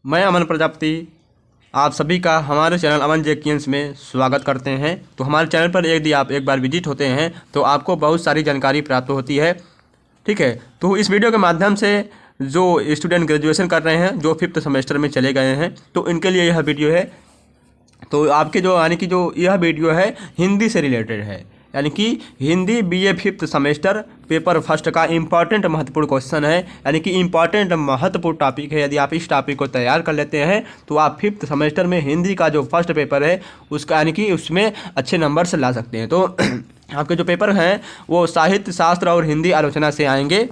मैं अमन प्रजापति आप सभी का हमारे चैनल अमन जेकियंस में स्वागत करते हैं। तो हमारे चैनल पर यदि आप एक बार विजिट होते हैं तो आपको बहुत सारी जानकारी प्राप्त होती है। ठीक है, तो इस वीडियो के माध्यम से जो स्टूडेंट ग्रेजुएशन कर रहे हैं, जो 5th सेमेस्टर में चले गए हैं, तो इनके लिए यह वीडियो है। तो आपके जो यह वीडियो है हिंदी से रिलेटेड है, यानी कि Hindi BA 5th semester paper first का इम्पॉर्टेंट महत्वपूर्ण क्वेश्चन है, यानी कि इम्पॉर्टेंट महत्वपूर्ण टॉपिक है। यदि आप इस टॉपिक को तैयार कर लेते हैं तो आप 5th सेमेस्टर में हिंदी का जो फर्स्ट पेपर है उसका यानी कि उसमें अच्छे नंबर से ला सकते हैं। तो आपके जो पेपर हैं वो साहित्य शास्त्र और हिंदी आलोचना से आएंगे।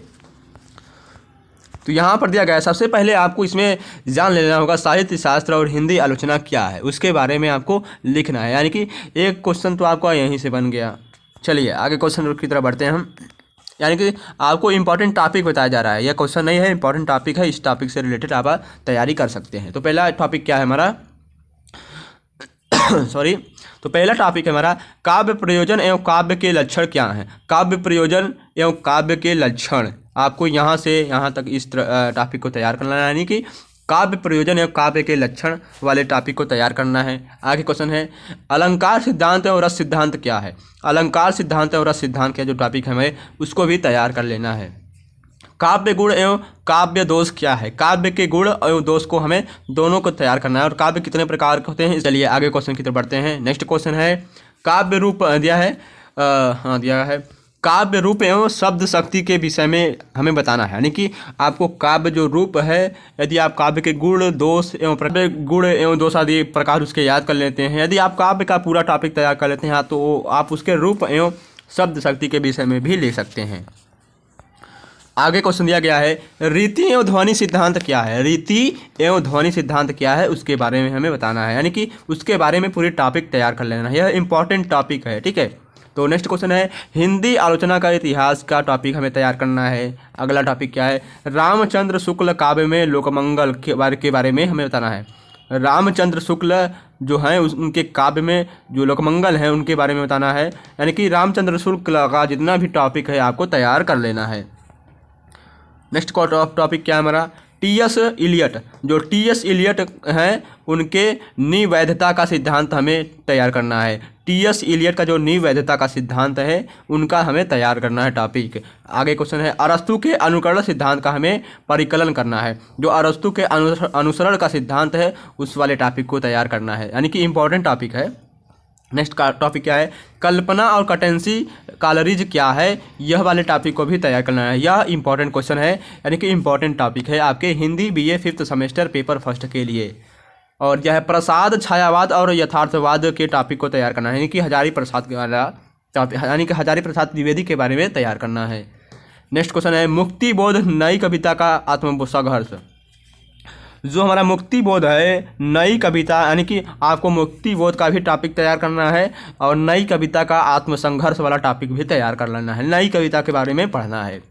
तो यहाँ पर दिया गया है, सबसे पहले आपको इसमें जान लेना होगा साहित्य शास्त्र और हिंदी आलोचना क्या है, उसके बारे में आपको लिखना है। यानी कि एक क्वेश्चन तो आपका यहीं से बन गया। चलिए आगे क्वेश्चन की तरफ बढ़ते हैं हम। यानी कि आपको इंपॉर्टेंट टॉपिक बताया जा रहा है, यह क्वेश्चन नहीं है, इंपॉर्टेंट टॉपिक है। इस टॉपिक से रिलेटेड आप तैयारी कर सकते हैं। तो पहला टॉपिक क्या है हमारा सॉरी तो पहला टॉपिक है हमारा काव्य प्रयोजन एवं काव्य के लक्षण क्या हैं। काव्य प्रयोजन एवं काव्य के लक्षण, आपको यहाँ से यहाँ तक इस टॉपिक को तैयार करना है, यानी कि काव्य प्रयोजन एवं काव्य के लक्षण वाले टॉपिक को तैयार करना है। आगे क्वेश्चन है अलंकार सिद्धांत एवं रस सिद्धांत क्या है। अलंकार सिद्धांत एवं रस सिद्धांत का जो टॉपिक है हमें उसको भी तैयार कर लेना है। काव्य गुण एवं काव्य दोष क्या है। काव्य के गुण एवं दोष को हमें दोनों को तैयार करना है। और काव्य कितने प्रकार के होते हैं, चलिए आगे क्वेश्चन की तरफ बढ़ते हैं। नेक्स्ट क्वेश्चन है काव्य रूप दिया है, दिया है काव्य रूप एवं शब्द शक्ति के विषय में हमें बताना है। यानी कि आपको काव्य जो रूप है, यदि आप काव्य के गुण दोष एवं दोष आदि प्रकार उसके याद कर लेते हैं, यदि आप काव्य का पूरा टॉपिक तैयार कर लेते हैं तो आप उसके रूप एवं शब्द शक्ति के विषय में भी ले सकते हैं। आगे क्वेश्चन दिया गया है रीति एवं ध्वनि सिद्धांत क्या है। रीति एवं ध्वनि सिद्धांत क्या है उसके बारे में हमें बताना है, यानी कि उसके बारे में पूरी टॉपिक तैयार कर लेना है। यह इंपॉर्टेंट टॉपिक है, ठीक है। तो नेक्स्ट क्वेश्चन है हिंदी आलोचना का इतिहास का टॉपिक हमें तैयार करना है। अगला टॉपिक क्या है रामचंद्र शुक्ल काव्य में लोकमंगल के बारे में हमें बताना है। रामचंद्र शुक्ल जो हैं उनके काव्य में जो लोकमंगल हैं उनके बारे में बताना है। यानी कि रामचंद्र शुक्ल का जितना भी टॉपिक है आपको तैयार कर लेना है। नेक्स्ट टॉपिक क्या है हमारा TS इलियट। जो TS इलियट हैं उनके निवैधता का सिद्धांत हमें तैयार करना है। TS इलियट का जो निवैधता का सिद्धांत है उनका हमें तैयार करना है टॉपिक। आगे क्वेश्चन है अरस्तु के अनुकरण सिद्धांत का हमें परिकलन करना है। जो अरस्तु के अनुसरण का सिद्धांत है उस वाले टॉपिक को तैयार करना है, यानी कि इंपॉर्टेंट टॉपिक है। नेक्स्ट का टॉपिक क्या है कल्पना और कटेंसी कालरीज क्या है, यह वाले टॉपिक को भी तैयार करना है। यह इंपॉर्टेंट क्वेश्चन है, यानी कि इंपॉर्टेंट टॉपिक है आपके Hindi BA 5th semester paper first के लिए। और यह है प्रसाद छायावाद और यथार्थवाद के टॉपिक को तैयार करना है, यानी कि हजारी प्रसाद के वाला टॉपिक, यानी कि हजारी प्रसाद द्विवेदी के बारे में तैयार करना है। नेक्स्ट क्वेश्चन है मुक्ति बोध नई कविता का आत्मसंघर्ष। जो हमारा मुक्ति बोध है नई कविता, यानी कि आपको मुक्ति बोध का भी टॉपिक तैयार करना है और नई कविता का आत्मसंघर्ष वाला टॉपिक भी तैयार कर लेना है। नई कविता के बारे में पढ़ना है।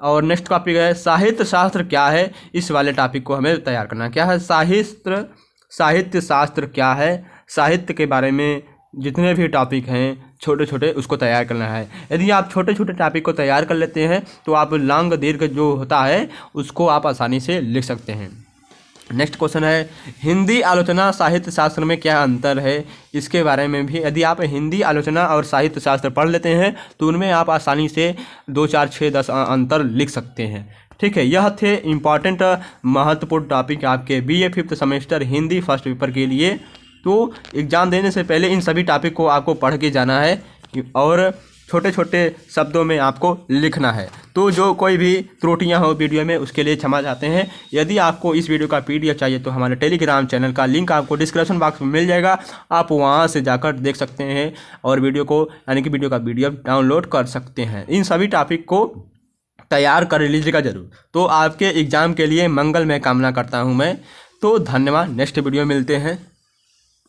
और नेक्स्ट टॉपिक है साहित्य शास्त्र क्या है, इस वाले टॉपिक को हमें तैयार करना है। क्या है साहित्य शास्त्र क्या है, साहित्य के बारे में जितने भी टॉपिक हैं छोटे छोटे उसको तैयार करना है। यदि आप छोटे छोटे टॉपिक को तैयार कर लेते हैं तो आप लॉन्ग दीर्घ जो होता है उसको आप आसानी से लिख सकते हैं। नेक्स्ट क्वेश्चन है हिंदी आलोचना साहित्य शास्त्र में क्या अंतर है, इसके बारे में भी यदि आप हिंदी आलोचना और साहित्य शास्त्र पढ़ लेते हैं तो उनमें आप आसानी से 2, 4, 6, 10 अंतर लिख सकते हैं। ठीक है, यह थे इम्पॉर्टेंट महत्वपूर्ण टॉपिक आपके BA 5th semester Hindi first paper के लिए। तो एग्ज़ाम देने से पहले इन सभी टॉपिक को आपको पढ़ के जाना है और छोटे छोटे शब्दों में आपको लिखना है। तो जो कोई भी त्रुटियां हो वीडियो में उसके लिए क्षमा चाहते हैं। यदि आपको इस वीडियो का PDF चाहिए तो हमारे टेलीग्राम चैनल का लिंक आपको डिस्क्रिप्शन बॉक्स में मिल जाएगा, आप वहां से जाकर देख सकते हैं और वीडियो को यानी कि वीडियो का PDF डाउनलोड कर सकते हैं। इन सभी टॉपिक को तैयार कर लीजिएगा जरूर। तो आपके एग्ज़ाम के लिए मंगल में कामना करता हूँ मैं। तो धन्यवाद, नेक्स्ट वीडियो मिलते हैं।